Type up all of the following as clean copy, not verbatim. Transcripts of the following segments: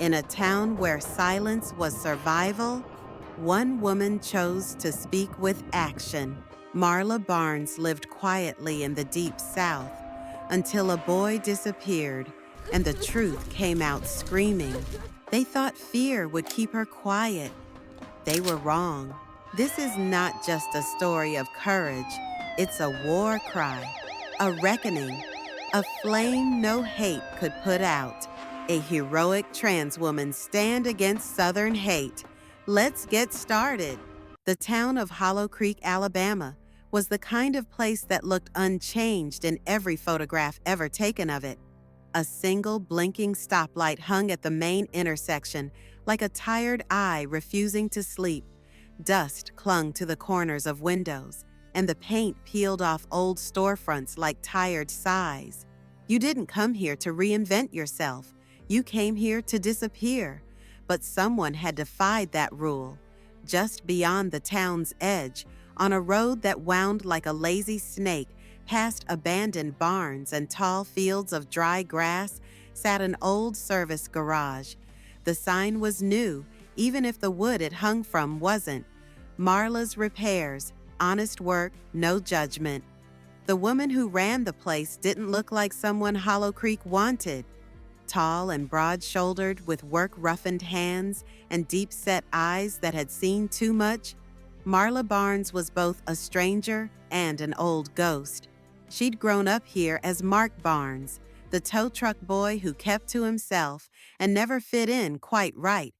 In a town where silence was survival, one woman chose to speak with action. Marla Barnes lived quietly in the Deep South until a boy disappeared and the truth came out screaming. They thought fear would keep her quiet. They were wrong. This is not just a story of courage, it's a war cry, a reckoning, a flame no hate could put out. A heroic trans woman stand against Southern hate. Let's get started. The town of Hollow Creek, Alabama, was the kind of place that looked unchanged in every photograph ever taken of it. A single blinking stoplight hung at the main intersection like a tired eye refusing to sleep. Dust clung to the corners of windows, and the paint peeled off old storefronts like tired sighs. You didn't come here to reinvent yourself. You came here to disappear. But someone had defied that rule. Just beyond the town's edge, on a road that wound like a lazy snake past abandoned barns and tall fields of dry grass, sat an old service garage. The sign was new, even if the wood it hung from wasn't. Marla's Repairs, honest work, no judgment. The woman who ran the place didn't look like someone Hollow Creek wanted. Tall and broad-shouldered, with work-roughened hands and deep-set eyes that had seen too much, Marla Barnes was both a stranger and an old ghost. She'd grown up here as Mark Barnes, the tow truck boy who kept to himself and never fit in quite right.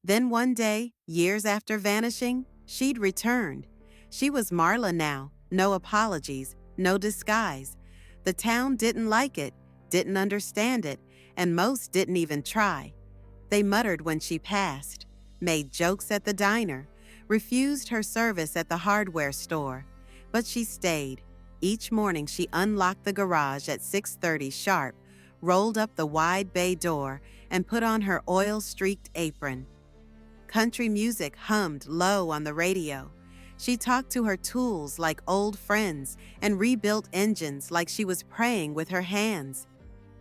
Then one day, years after vanishing, she'd returned. She was Marla now, no apologies, no disguise. The town didn't like it, didn't understand it, and most didn't even try. They muttered when she passed, made jokes at the diner, refused her service at the hardware store. But she stayed. Each morning she unlocked the garage at 6:30 sharp, rolled up the wide bay door, and put on her oil-streaked apron. Country music hummed low on the radio. She talked to her tools like old friends and rebuilt engines like she was praying with her hands.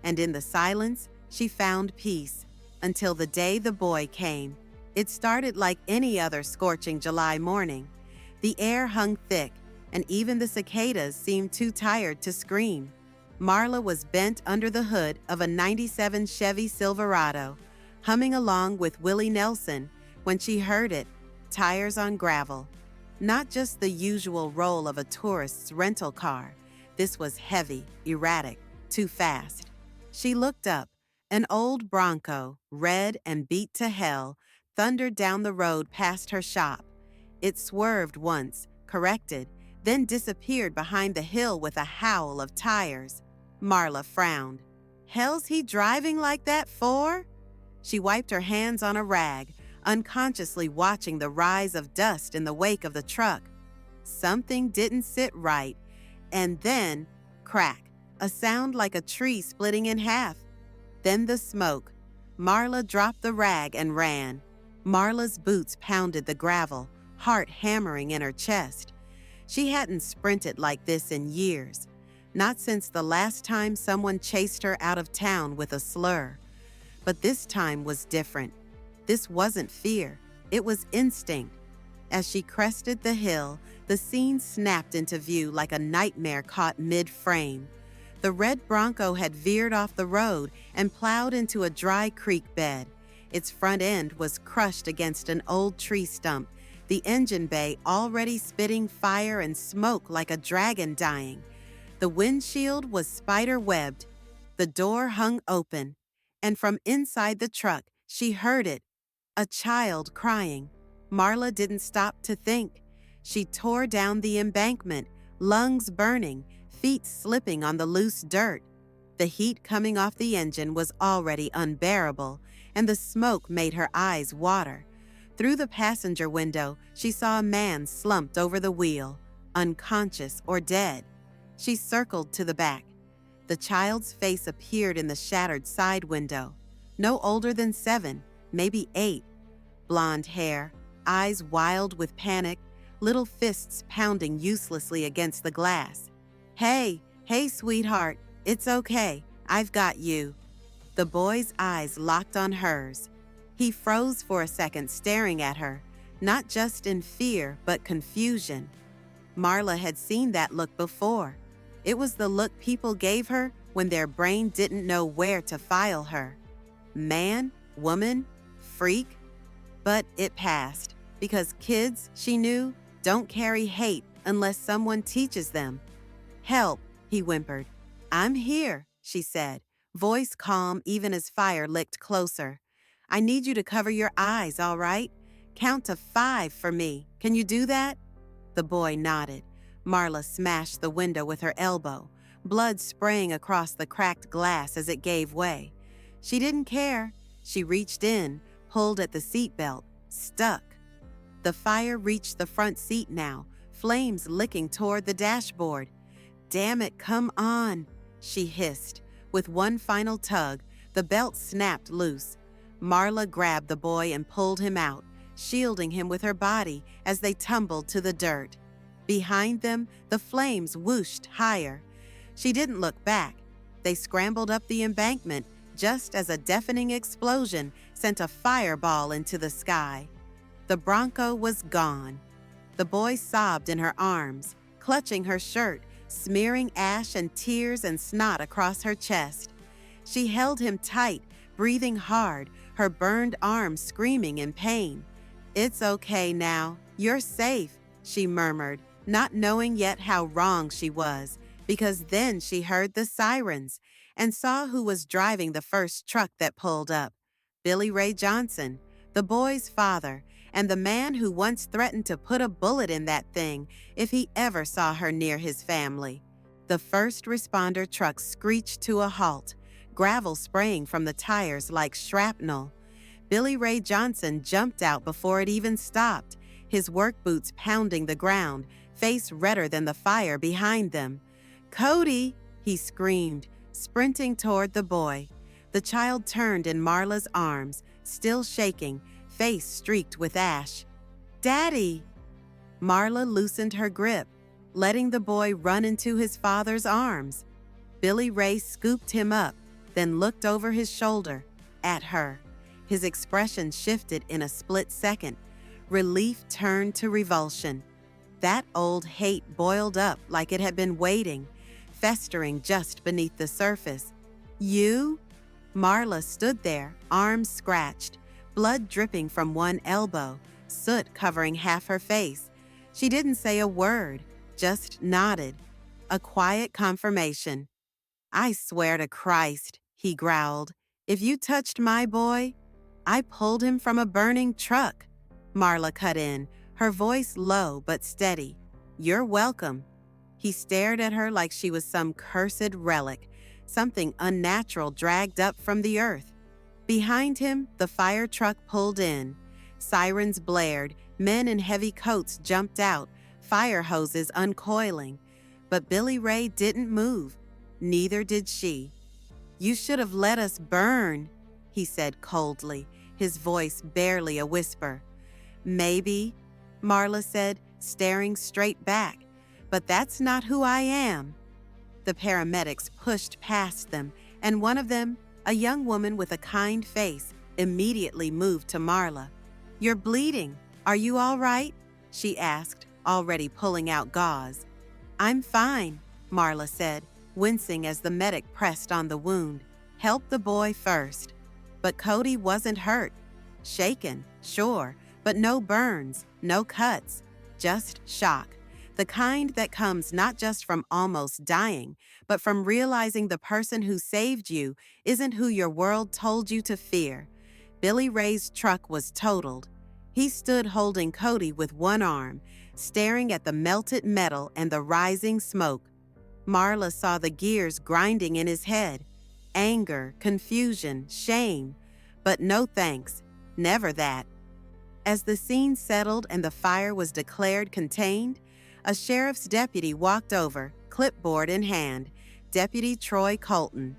And in the silence, she found peace, until the day the boy came. It started like any other scorching July morning. The air hung thick, and even the cicadas seemed too tired to scream. Marla was bent under the hood of a '97 Chevy Silverado, humming along with Willie Nelson when she heard it, tires on gravel. Not just the usual roll of a tourist's rental car. This was heavy, erratic, too fast. She looked up. An old Bronco, red and beat to hell, thundered down the road past her shop. It swerved once, corrected, then disappeared behind the hill with a howl of tires. Marla frowned. Hell's he driving like that for? She wiped her hands on a rag, unconsciously watching the rise of dust in the wake of the truck. Something didn't sit right, and then, crack, a sound like a tree splitting in half. Then the smoke. Marla dropped the rag and ran. Marla's boots pounded the gravel, heart hammering in her chest. She hadn't sprinted like this in years, not since the last time someone chased her out of town with a slur. But this time was different. This wasn't fear, it was instinct. As she crested the hill, the scene snapped into view like a nightmare caught mid-frame. The red Bronco had veered off the road and plowed into a dry creek bed. Its front end was crushed against an old tree stump, the engine bay already spitting fire and smoke like a dragon dying. The windshield was spider-webbed. The door hung open, and from inside the truck, she heard it, a child crying. Marla didn't stop to think. She tore down the embankment, lungs burning, feet slipping on the loose dirt. The heat coming off the engine was already unbearable, and the smoke made her eyes water. Through the passenger window, she saw a man slumped over the wheel, unconscious or dead. She circled to the back. The child's face appeared in the shattered side window. No older than 7, maybe 8. Blonde hair, eyes wild with panic, little fists pounding uselessly against the glass. Hey, sweetheart, it's okay. I've got you. The boy's eyes locked on hers. He froze for a second, staring at her, not just in fear, but confusion. Marla had seen that look before. It was the look people gave her when their brain didn't know where to file her. Man, woman, freak. But it passed, because kids, she knew, don't carry hate unless someone teaches them. "Help," he whimpered. "I'm here," she said, voice calm even as fire licked closer. "I need you to cover your eyes, all right? Count to 5 for me. Can you do that?" The boy nodded. Marla smashed the window with her elbow, blood spraying across the cracked glass as it gave way. She didn't care. She reached in, pulled at the seatbelt, stuck. The fire reached the front seat now, flames licking toward the dashboard. "Damn it, come on," she hissed. With one final tug, the belt snapped loose. Marla grabbed the boy and pulled him out, shielding him with her body as they tumbled to the dirt. Behind them, the flames whooshed higher. She didn't look back. They scrambled up the embankment just as a deafening explosion sent a fireball into the sky. The Bronco was gone. The boy sobbed in her arms, clutching her shirt, smearing ash and tears and snot across her chest. She held him tight, breathing hard, her burned arms screaming in pain. "It's okay now. You're safe," she murmured, not knowing yet how wrong she was, because then she heard the sirens and saw who was driving the first truck that pulled up. Billy Ray Johnson, the boy's father, and the man who once threatened to put a bullet in that thing if he ever saw her near his family. The first responder truck screeched to a halt, gravel spraying from the tires like shrapnel. Billy Ray Johnson jumped out before it even stopped, his work boots pounding the ground, face redder than the fire behind them. "Cody!" he screamed, sprinting toward the boy. The child turned in Marla's arms, still shaking, face streaked with ash. "Daddy!" Marla loosened her grip, letting the boy run into his father's arms. Billy Ray scooped him up, then looked over his shoulder at her. His expression shifted in a split second. Relief turned to revulsion. That old hate boiled up like it had been waiting, festering just beneath the surface. "You?" Marla stood there, arms scratched, blood dripping from one elbow, soot covering half her face. She didn't say a word, just nodded. A quiet confirmation. "I swear to Christ," he growled, "if you touched my boy, I pulled him from a burning truck." Marla cut in, her voice low but steady. "You're welcome." He stared at her like she was some cursed relic, something unnatural dragged up from the earth. Behind him, the fire truck pulled in. Sirens blared, men in heavy coats jumped out, fire hoses uncoiling. But Billy Ray didn't move. Neither did she. "You should have let us burn," he said coldly, his voice barely a whisper. "Maybe," Marla said, staring straight back, "but that's not who I am." The paramedics pushed past them, and one of them, a young woman with a kind face, immediately moved to Marla. "You're bleeding. Are you all right?" she asked, already pulling out gauze. "I'm fine," Marla said, wincing as the medic pressed on the wound. "Help the boy first." But Cody wasn't hurt. Shaken, sure, but no burns, no cuts, just shock. The kind that comes not just from almost dying, but from realizing the person who saved you isn't who your world told you to fear. Billy Ray's truck was totaled. He stood holding Cody with one arm, staring at the melted metal and the rising smoke. Marla saw the gears grinding in his head. Anger, confusion, shame. But no thanks. Never that. As the scene settled and the fire was declared contained, a sheriff's deputy walked over, clipboard in hand, Deputy Troy Colton.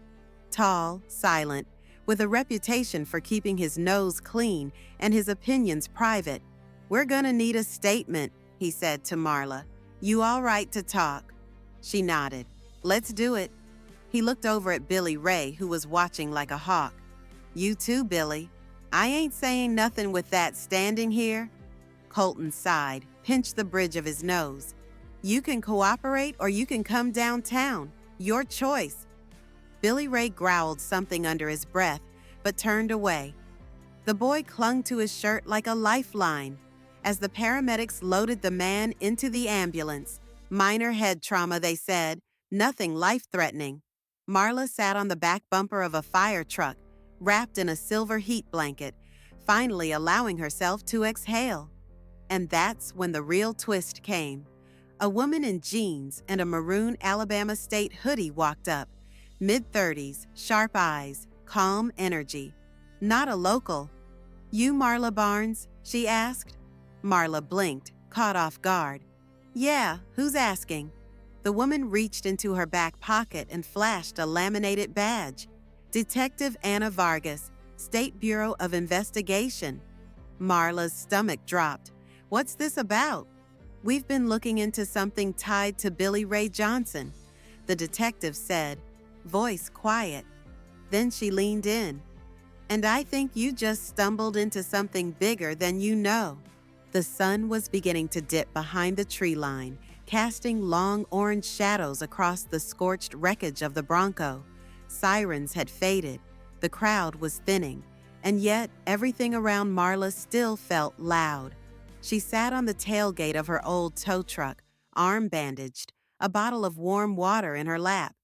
Tall, silent, with a reputation for keeping his nose clean and his opinions private. "We're gonna need a statement," he said to Marla. "You all right to talk?" She nodded. "Let's do it." He looked over at Billy Ray, who was watching like a hawk. "You too, Billy." I ain't saying nothing with that standing here. Colton sighed, pinched the bridge of his nose. You can cooperate or you can come downtown. Your choice. Billy Ray growled something under his breath, but turned away. The boy clung to his shirt like a lifeline. As the paramedics loaded the man into the ambulance, minor head trauma, they said, nothing life-threatening. Marla sat on the back bumper of a fire truck, wrapped in a silver heat blanket, finally allowing herself to exhale. And that's when the real twist came. A woman in jeans and a maroon Alabama State hoodie walked up, mid-30s, sharp eyes, calm energy. Not a local. You Marla Barnes? She asked. Marla blinked, caught off guard. Yeah, who's asking? The woman reached into her back pocket and flashed a laminated badge. Detective Anna Vargas, State Bureau of Investigation. Marla's stomach dropped. What's this about? We've been looking into something tied to Billy Ray Johnson, the detective said, voice quiet. Then she leaned in. And I think you just stumbled into something bigger than you know. The sun was beginning to dip behind the tree line, casting long orange shadows across the scorched wreckage of the Bronco. Sirens had faded, the crowd was thinning, and yet everything around Marla still felt loud. She sat on the tailgate of her old tow truck, arm bandaged, a bottle of warm water in her lap.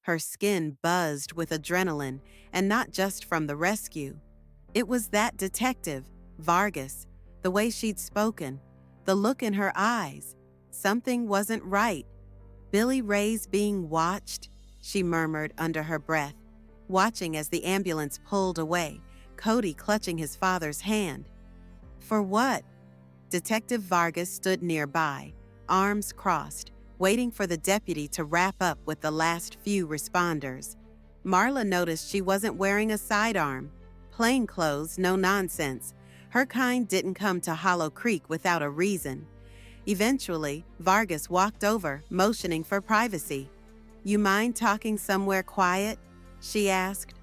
Her skin buzzed with adrenaline, and not just from the rescue. It was that detective, Vargas, the way she'd spoken, the look in her eyes. Something wasn't right. Billy Ray's being watched, she murmured under her breath, watching as the ambulance pulled away, Cody clutching his father's hand. For what? Detective Vargas stood nearby, arms crossed, waiting for the deputy to wrap up with the last few responders. Marla noticed she wasn't wearing a sidearm. Plain clothes, no nonsense. Her kind didn't come to Hollow Creek without a reason. Eventually, Vargas walked over, motioning for privacy. You mind talking somewhere quiet? She asked.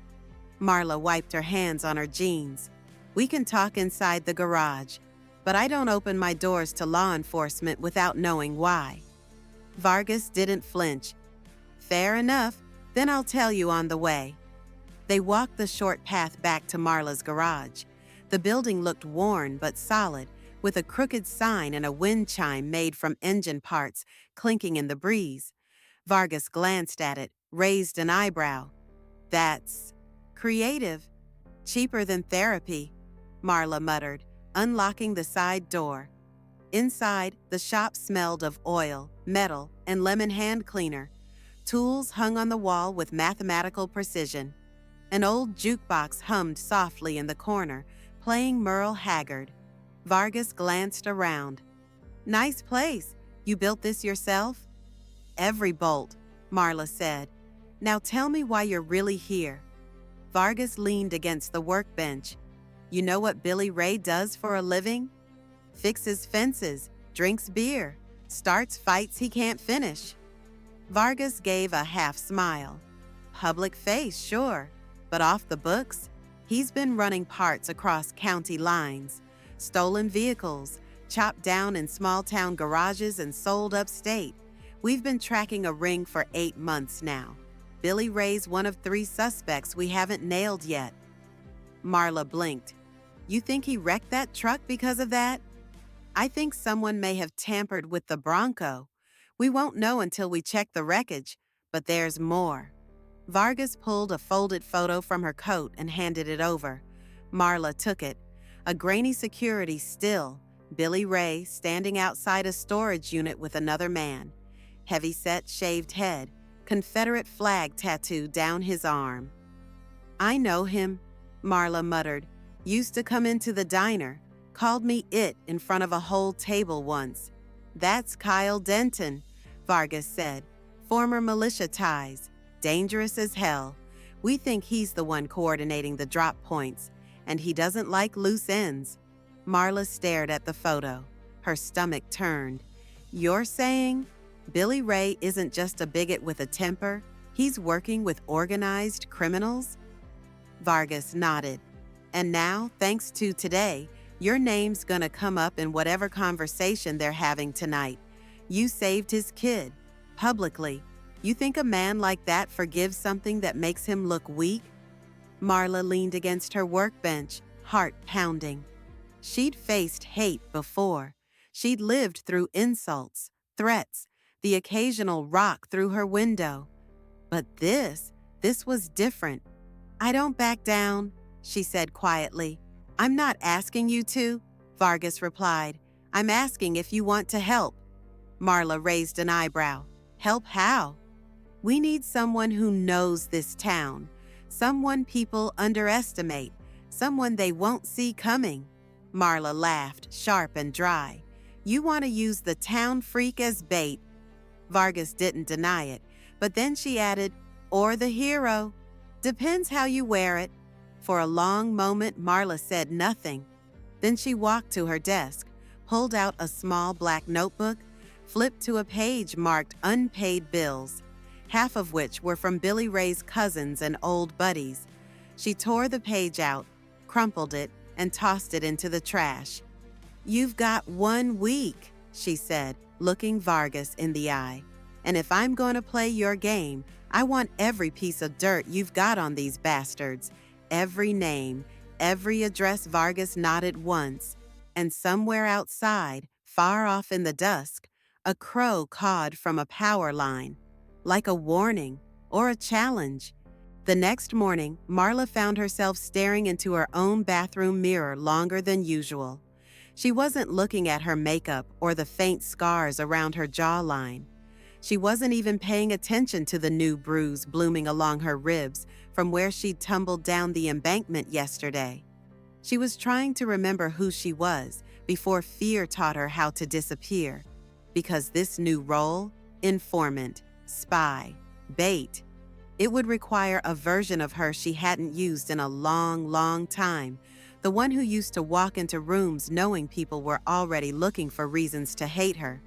Marla wiped her hands on her jeans. We can talk inside the garage, but I don't open my doors to law enforcement without knowing why. Vargas didn't flinch. Fair enough, then I'll tell you on the way. They walked the short path back to Marla's garage. The building looked worn but solid, with a crooked sign and a wind chime made from engine parts clinking in the breeze. Vargas glanced at it, raised an eyebrow. That's creative. Cheaper than therapy, Marla muttered, unlocking the side door. Inside, the shop smelled of oil, metal, and lemon hand cleaner. Tools hung on the wall with mathematical precision. An old jukebox hummed softly in the corner, playing Merle Haggard. Vargas glanced around. Nice place. You built this yourself? Every bolt, Marla said. Now tell me why you're really here. Vargas leaned against the workbench. You know what Billy Ray does for a living? Fixes fences, drinks beer, starts fights he can't finish. Vargas gave a half smile. Public face, sure, but off the books? He's been running parts across county lines, stolen vehicles, chopped down in small-town garages and sold upstate. We've been tracking a ring for 8 months now. Billy Ray's one of 3 suspects we haven't nailed yet. Marla blinked. You think he wrecked that truck because of that? I think someone may have tampered with the Bronco. We won't know until we check the wreckage, but there's more. Vargas pulled a folded photo from her coat and handed it over. Marla took it. A grainy security still, Billy Ray standing outside a storage unit with another man. Heavy-set shaved head, Confederate flag tattooed down his arm. I know him, Marla muttered. Used to come into the diner. Called me it in front of a whole table once. That's Kyle Denton, Vargas said. Former militia ties. Dangerous as hell. We think he's the one coordinating the drop points, and he doesn't like loose ends. Marla stared at the photo. Her stomach turned. You're saying Billy Ray isn't just a bigot with a temper? He's working with organized criminals? Vargas nodded. And now, thanks to today, your name's gonna come up in whatever conversation they're having tonight. You saved his kid, publicly. You think a man like that forgives something that makes him look weak? Marla leaned against her workbench, heart pounding. She'd faced hate before. She'd lived through insults, threats, the occasional rock through her window. But this was different. I don't back down, she said quietly. I'm not asking you to, Vargas replied. I'm asking if you want to help. Marla raised an eyebrow. Help how? We need someone who knows this town, someone people underestimate, someone they won't see coming. Marla laughed, sharp and dry. You want to use the town freak as bait. Vargas didn't deny it, but then she added, or the hero. Depends how you wear it. For a long moment, Marla said nothing. Then she walked to her desk, pulled out a small black notebook, flipped to a page marked unpaid bills, half of which were from Billy Ray's cousins and old buddies. She tore the page out, crumpled it, and tossed it into the trash. You've got 1 week, she said, looking Vargas in the eye. And if I'm going to play your game, I want every piece of dirt you've got on these bastards, every name, every address. Vargas nodded once, and somewhere outside, far off in the dusk, a crow cawed from a power line, like a warning or a challenge. The next morning, Marla found herself staring into her own bathroom mirror longer than usual. She wasn't looking at her makeup or the faint scars around her jawline. She wasn't even paying attention to the new bruise blooming along her ribs from where she'd tumbled down the embankment yesterday. She was trying to remember who she was before fear taught her how to disappear. Because this new role, informant, spy, bait, it would require a version of her she hadn't used in a long, long time, the one who used to walk into rooms knowing people were already looking for reasons to hate her,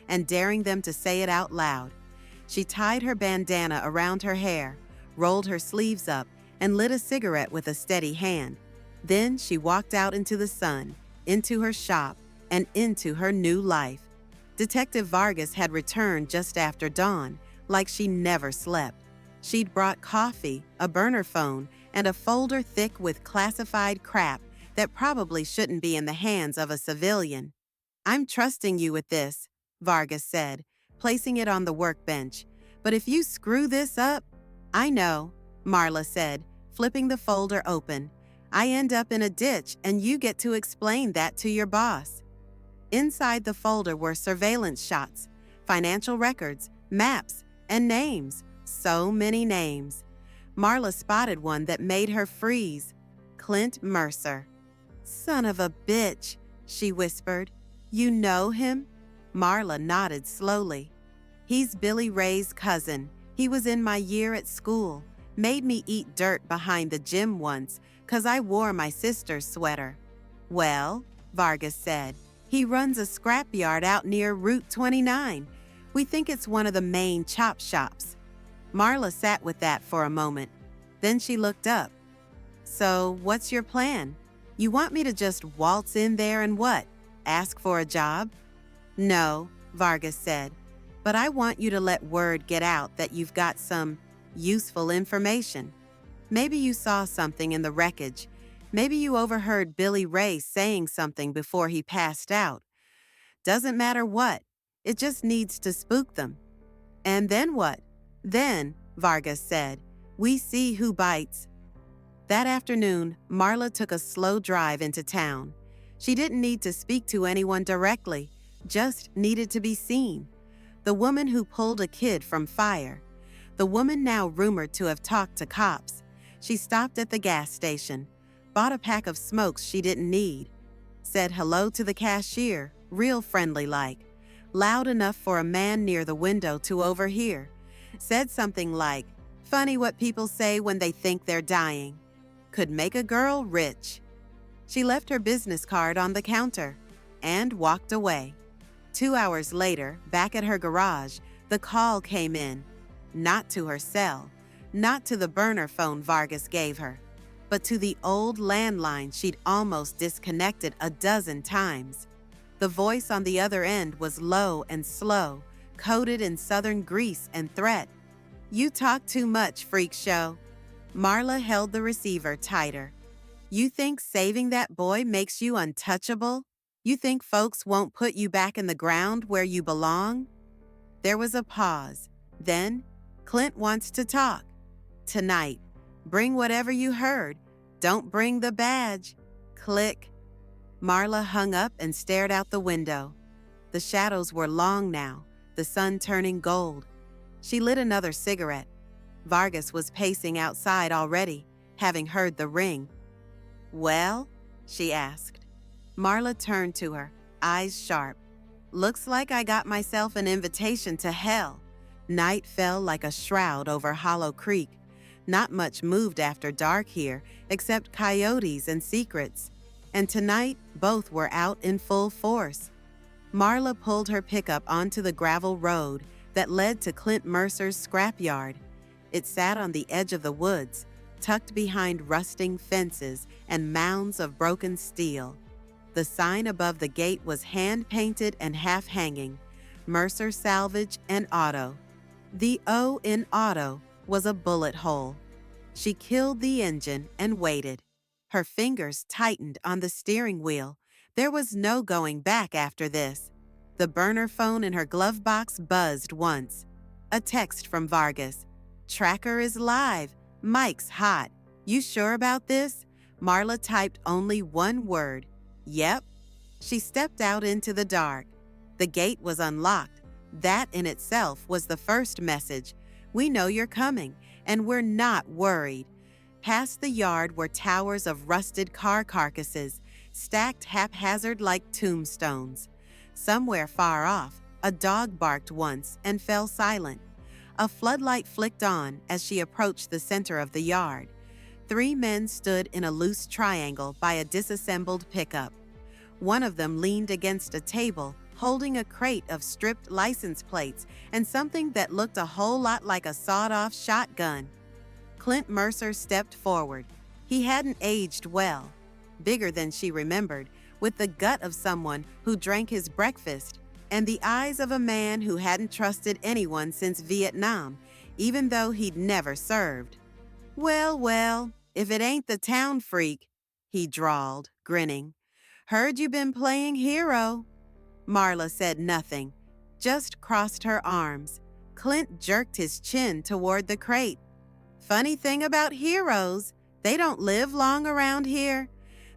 and daring them to say it out loud. She tied her bandana around her hair, rolled her sleeves up, and lit a cigarette with a steady hand. Then she walked out into the sun, into her shop, and into her new life. Detective Vargas had returned just after dawn, like she never slept. She'd brought coffee, a burner phone, and a folder thick with classified crap that probably shouldn't be in the hands of a civilian. I'm trusting you with this, Vargas said, placing it on the workbench. But if you screw this up, I know, Marla said, flipping the folder open. I end up in a ditch and you get to explain that to your boss. Inside the folder were surveillance shots, financial records, maps, and names. So many names. Marla spotted one that made her freeze. Clint Mercer. Son of a bitch, she whispered. You know him? Marla nodded slowly. He's Billy Ray's cousin. He was in my year at school. Made me eat dirt behind the gym once, 'cause I wore my sister's sweater. Well, Vargas said, he runs a scrapyard out near Route 29. We think it's one of the main chop shops. Marla sat with that for a moment. Then she looked up. So, what's your plan? You want me to just waltz in there and what? Ask for a job? No, Vargas said, but I want you to let word get out that you've got some useful information. Maybe you saw something in the wreckage. Maybe you overheard Billy Ray saying something before he passed out. Doesn't matter what. It just needs to spook them. And then what? Then, Vargas said, we see who bites. That afternoon, Marla took a slow drive into town. She didn't need to speak to anyone directly, just needed to be seen. The woman who pulled a kid from fire. The woman now rumored to have talked to cops. She stopped at the gas station, bought a pack of smokes she didn't need, said hello to the cashier, real friendly-like, loud enough for a man near the window to overhear. Said something like, funny what people say when they think they're dying. Could make a girl rich. She left her business card on the counter and walked away. 2 hours later, back at her garage, the call came in. Not to her cell, not to the burner phone Vargas gave her. but to the old landline she'd almost disconnected a dozen times. The voice on the other end was low and slow, coated in southern grease and threat. "You talk too much, freak show." Marla held the receiver tighter. "You think saving that boy makes you untouchable? You think folks won't put you back in the ground where you belong?" There was a pause. Then, "Clint wants to talk. Tonight. Bring whatever you heard. Don't bring the badge." Click. Marla hung up and stared out the window. The shadows were long now, the sun turning gold. She lit another cigarette. Vargas was pacing outside already, having heard the ring. "Well?" she asked. Marla turned to her, eyes sharp. "Looks like I got myself an invitation to hell." Night fell like a shroud over Hollow Creek. Not much moved after dark here, except coyotes and secrets. And tonight, both were out in full force. Marla pulled her pickup onto the gravel road that led to Clint Mercer's scrapyard. It sat on the edge of the woods, tucked behind rusting fences and mounds of broken steel. The sign above the gate was hand-painted and half-hanging, Mercer Salvage and Auto. The O in auto was a bullet hole. She killed the engine and waited. Her fingers tightened on the steering wheel. There was no going back after this. The burner phone in her glove box buzzed once. A text from Vargas. "Tracker is live. Mike's hot. You sure about this?" Marla typed only one word. "Yep." She stepped out into the dark. The gate was unlocked. That in itself was the first message. "We know you're coming, and we're not worried." Past the yard were towers of rusted car carcasses, stacked haphazard like tombstones. Somewhere far off, a dog barked once and fell silent. A floodlight flicked on as she approached the center of the yard. 3 men stood in a loose triangle by a disassembled pickup. One of them leaned against a table, holding a crate of stripped license plates and something that looked a whole lot like a sawed-off shotgun. Clint Mercer stepped forward. He hadn't aged well. Bigger than she remembered, with the gut of someone who drank his breakfast and the eyes of a man who hadn't trusted anyone since Vietnam, even though he'd never served. "Well, well, if it ain't the town freak," he drawled, grinning. "Heard you been playing hero." Marla said nothing, just crossed her arms. Clint jerked his chin toward the crate. "Funny thing about heroes, they don't live long around here."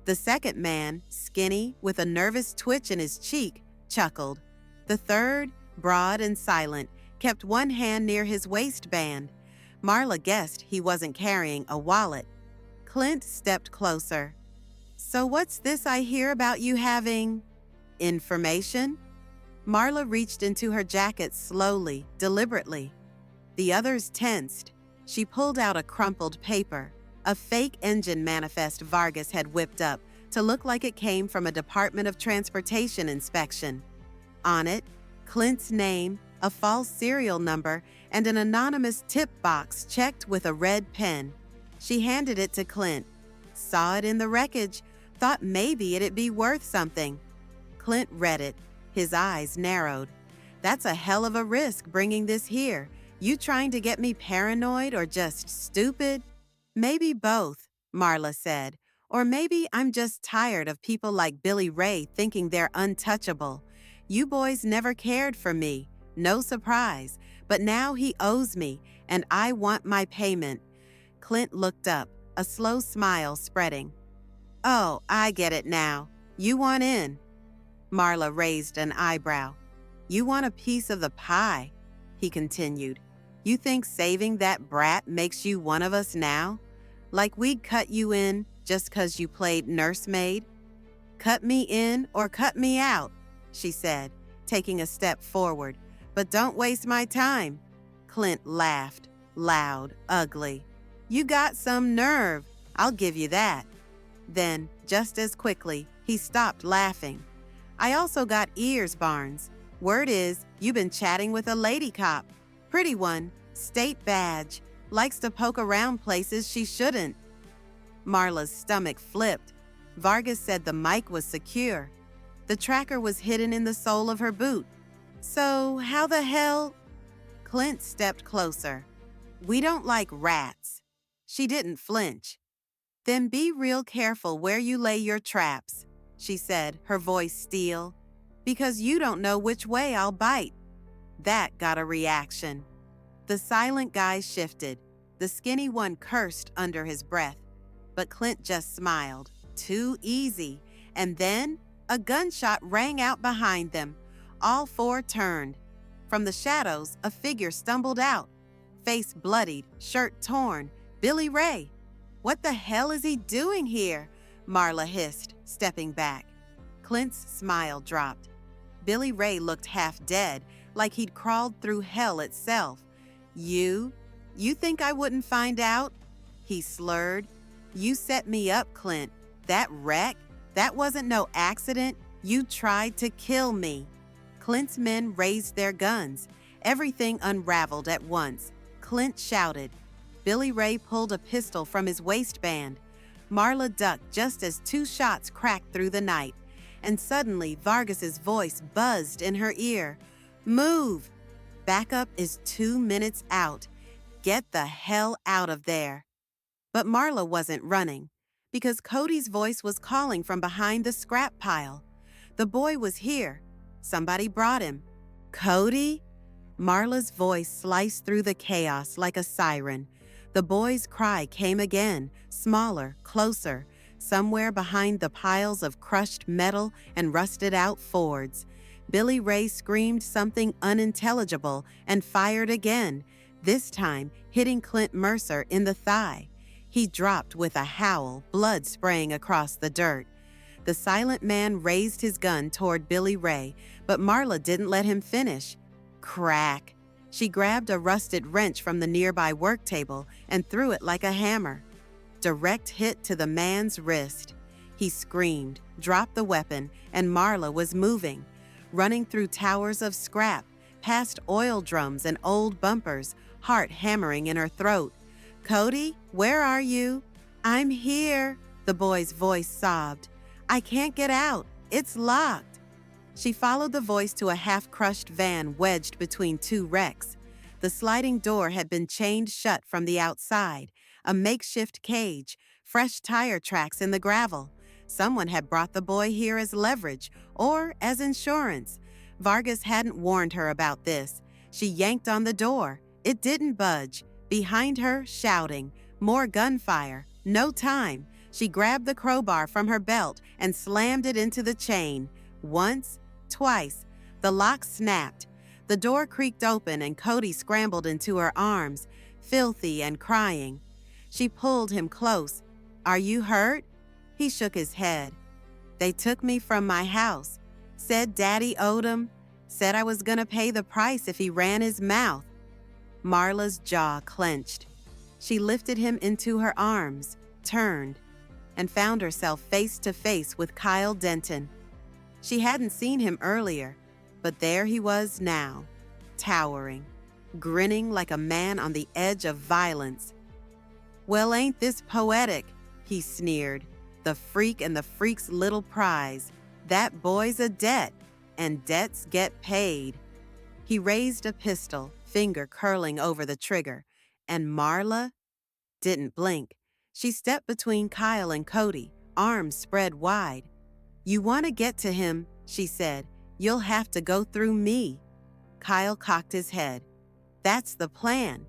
The second man, skinny, with a nervous twitch in his cheek, chuckled. The third, broad and silent, kept one hand near his waistband. Marla guessed he wasn't carrying a wallet. Clint stepped closer. "So what's this I hear about you having information?" Marla reached into her jacket slowly, deliberately. The others tensed. She pulled out a crumpled paper, a fake engine manifest Vargas had whipped up to look like it came from a Department of Transportation inspection. On it, Clint's name, a false serial number, and an anonymous tip box checked with a red pen. She handed it to Clint. "Saw it in the wreckage. Thought maybe it'd be worth something." Clint read it. His eyes narrowed. "That's a hell of a risk bringing this here. You trying to get me paranoid or just stupid?" "Maybe both," Marla said. "Or maybe I'm just tired of people like Billy Ray thinking they're untouchable. You boys never cared for me. No surprise. But now he owes me, and I want my payment." Clint looked up, a slow smile spreading. "Oh, I get it now. You want in." Marla raised an eyebrow. "You want a piece of the pie," he continued. "You think saving that brat makes you one of us now? Like we'd cut you in just 'cause you played nursemaid? Cut me in or cut me out," she said, taking a step forward. "But don't waste my time." Clint laughed, loud, ugly. "You got some nerve, I'll give you that." Then, just as quickly, he stopped laughing. "I also got ears, Barnes. Word is, you've been chatting with a lady cop. Pretty one, state badge, likes to poke around places she shouldn't." Marla's stomach flipped. Vargas said the mic was secure. The tracker was hidden in the sole of her boot. So how the hell? Clint stepped closer. We don't like rats. She didn't flinch. Then be real careful where you lay your traps, she said, her voice steel, because you don't know which way I'll bite. That got a reaction. The silent guy shifted. The skinny one cursed under his breath, but Clint just smiled. Too easy. And then a gunshot rang out behind them. All four turned. From the shadows, a figure stumbled out. Face bloodied, shirt torn. Billy Ray. What the hell is he doing here? Marla hissed, stepping back. Clint's smile dropped. Billy Ray looked half dead, like he'd crawled through hell itself. You think I wouldn't find out? He slurred. You set me up, Clint. That wreck? That wasn't no accident. You tried to kill me. Clint's men raised their guns. Everything unraveled at once. Clint shouted. Billy Ray pulled a pistol from his waistband. Marla ducked just as two shots cracked through the night. And suddenly Vargas's voice buzzed in her ear. Move! Backup is 2 minutes out. Get the hell out of there. But Marla wasn't running, because Cody's voice was calling from behind the scrap pile. The boy was here. Somebody brought him. Cody? Marla's voice sliced through the chaos like a siren. The boy's cry came again, smaller, closer, somewhere behind the piles of crushed metal and rusted-out Fords. Billy Ray screamed something unintelligible and fired again, this time hitting Clint Mercer in the thigh. He dropped with a howl, blood spraying across the dirt. The silent man raised his gun toward Billy Ray, but Marla didn't let him finish. Crack! She grabbed a rusted wrench from the nearby work table and threw it like a hammer. Direct hit to the man's wrist. He screamed, dropped the weapon, and Marla was moving, running through towers of scrap, past oil drums and old bumpers, heart hammering in her throat. Cody, where are you? I'm here, the boy's voice sobbed. I can't get out. It's locked. She followed the voice to a half-crushed van wedged between two wrecks. The sliding door had been chained shut from the outside, a makeshift cage, fresh tire tracks in the gravel. Someone had brought the boy here as leverage or as insurance. Vargas hadn't warned her about this. She yanked on the door. It didn't budge. Behind her, shouting. More gunfire. No time. She grabbed the crowbar from her belt and slammed it into the chain. Once, twice. The lock snapped. The door creaked open and Cody scrambled into her arms, filthy and crying. She pulled him close. Are you hurt? He shook his head. They took me from my house. Said Daddy owed him. Said I was gonna pay the price if he ran his mouth. Marla's jaw clenched. She lifted him into her arms, turned, and found herself face to face with Kyle Denton. She hadn't seen him earlier, but there he was now, towering, grinning like a man on the edge of violence. Well, ain't this poetic? He sneered. The freak and the freak's little prize. That boy's a debt, and debts get paid. He raised a pistol, finger curling over the trigger, and Marla didn't blink. She stepped between Kyle and Cody, arms spread wide. You want to get to him, she said. You'll have to go through me. Kyle cocked his head. That's the plan.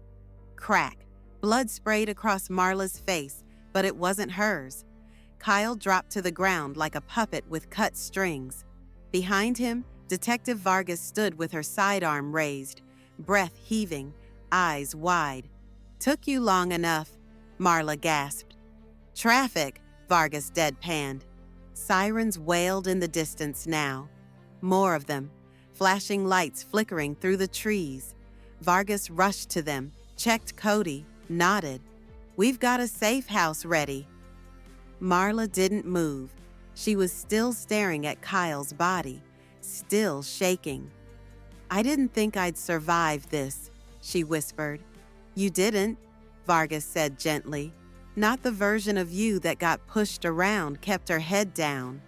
Crack. Blood sprayed across Marla's face, but it wasn't hers. Kyle dropped to the ground like a puppet with cut strings. Behind him, Detective Vargas stood with her sidearm raised, breath heaving, eyes wide. Took you long enough, Marla gasped. Traffic, Vargas deadpanned. Sirens wailed in the distance now. More of them, flashing lights flickering through the trees. Vargas rushed to them, checked Cody, nodded. We've got a safe house ready. Marla didn't move. She was still staring at Kyle's body, still shaking. I didn't think I'd survive this, she whispered. You didn't, Vargas said gently. Not the version of you that got pushed around, kept her head down.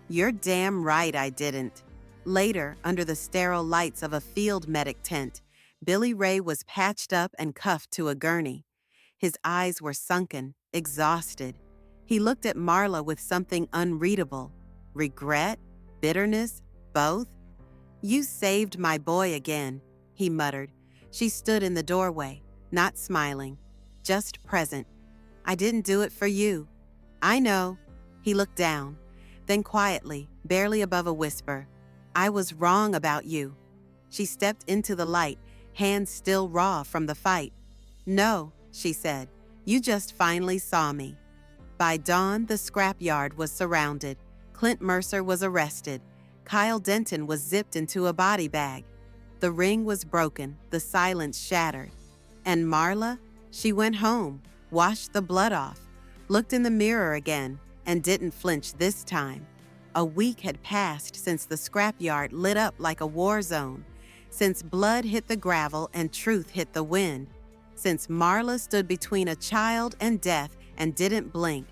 You're damn right I didn't. Later, under the sterile lights of a field medic tent, Billy Ray was patched up and cuffed to a gurney. His eyes were sunken, exhausted. He looked at Marla with something unreadable. Regret? Bitterness? Both? You saved my boy again, he muttered. She stood in the doorway, not smiling, just present. I didn't do it for you. I know. He looked down. Then quietly, barely above a whisper, I was wrong about you. She stepped into the light, hands still raw from the fight. No, she said, you just finally saw me. By dawn, the scrapyard was surrounded. Clint Mercer was arrested. Kyle Denton was zipped into a body bag. The ring was broken, the silence shattered. And Marla? She went home, washed the blood off, looked in the mirror again, and didn't flinch this time. A week had passed since the scrapyard lit up like a war zone, since blood hit the gravel and truth hit the wind, since Marla stood between a child and death and didn't blink.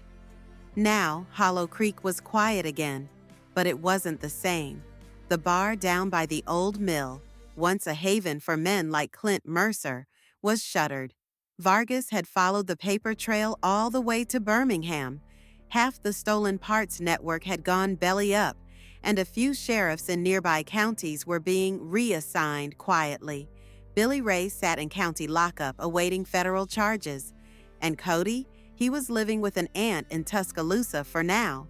Now, Hollow Creek was quiet again, but it wasn't the same. The bar down by the old mill, once a haven for men like Clint Mercer, was shuttered. Vargas had followed the paper trail all the way to Birmingham. Half the stolen parts network had gone belly up, and a few sheriffs in nearby counties were being reassigned quietly. Billy Ray sat in county lockup awaiting federal charges. And Cody? He was living with an aunt in Tuscaloosa for now.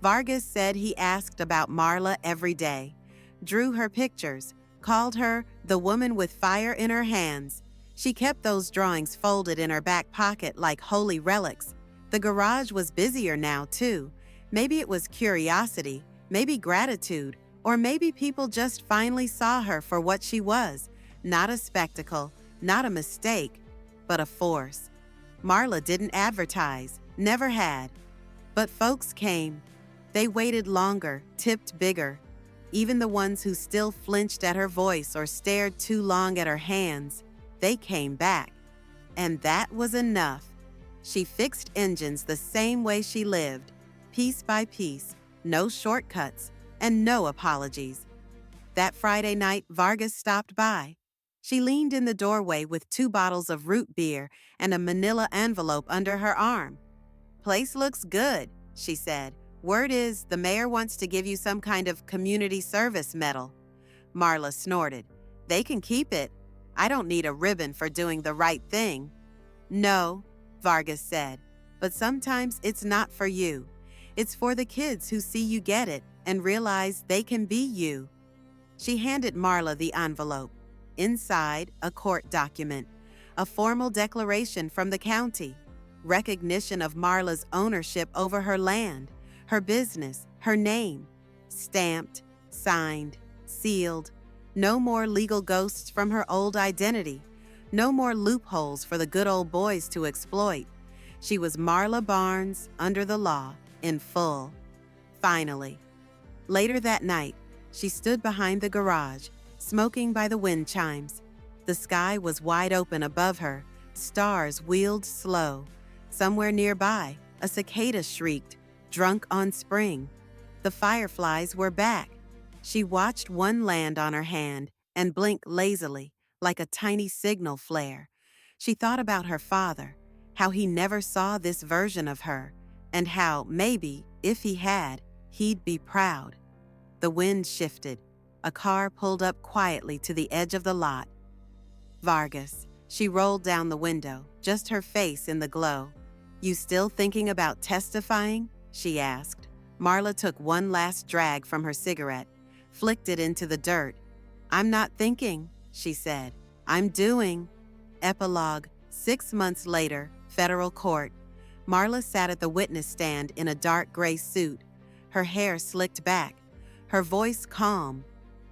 Vargas said he asked about Marla every day, drew her pictures, called her the woman with fire in her hands. She kept those drawings folded in her back pocket like holy relics. The garage was busier now, too. Maybe it was curiosity, maybe gratitude, or maybe people just finally saw her for what she was. Not a spectacle, not a mistake, but a force. Marla didn't advertise, never had. But folks came. They waited longer, tipped bigger. Even the ones who still flinched at her voice or stared too long at her hands, they came back. And that was enough. She fixed engines the same way she lived, piece by piece, no shortcuts, and no apologies. That Friday night, Vargas stopped by. She leaned in the doorway with 2 bottles of root beer and a manila envelope under her arm. Place looks good, she said. Word is the mayor wants to give you some kind of community service medal. Marla snorted. They can keep it. I don't need a ribbon for doing the right thing. No, Vargas said, but sometimes it's not for you. It's for the kids who see you get it and realize they can be you. She handed Marla the envelope. Inside, a court document, a formal declaration from the county, recognition of Marla's ownership over her land, her business, her name, stamped, signed, sealed. No more legal ghosts from her old identity. No more loopholes for the good old boys to exploit. She was Marla Barnes, under the law, in full. Finally. Later that night, she stood behind the garage, smoking by the wind chimes. The sky was wide open above her. Stars wheeled slow. Somewhere nearby, a cicada shrieked, drunk on spring. The fireflies were back. She watched one land on her hand and blink lazily, like a tiny signal flare. She thought about her father, how he never saw this version of her, and how, maybe, if he had, he'd be proud. The wind shifted. A car pulled up quietly to the edge of the lot. Vargas. She rolled down the window, just her face in the glow. You still thinking about testifying? She asked. Marla took one last drag from her cigarette, flicked it into the dirt. I'm not thinking, she said. I'm doing. Epilogue. 6 months later, federal court. Marla sat at the witness stand in a dark gray suit, her hair slicked back, her voice calm.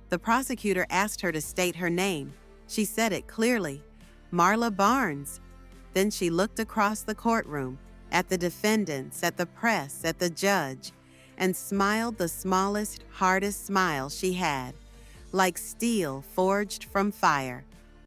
The prosecutor asked her to state her name. She said it clearly, Marla Barnes. Then she looked across the courtroom, at the defendants, at the press, at the judge, and smiled the smallest, hardest smile she had, like steel forged from fire.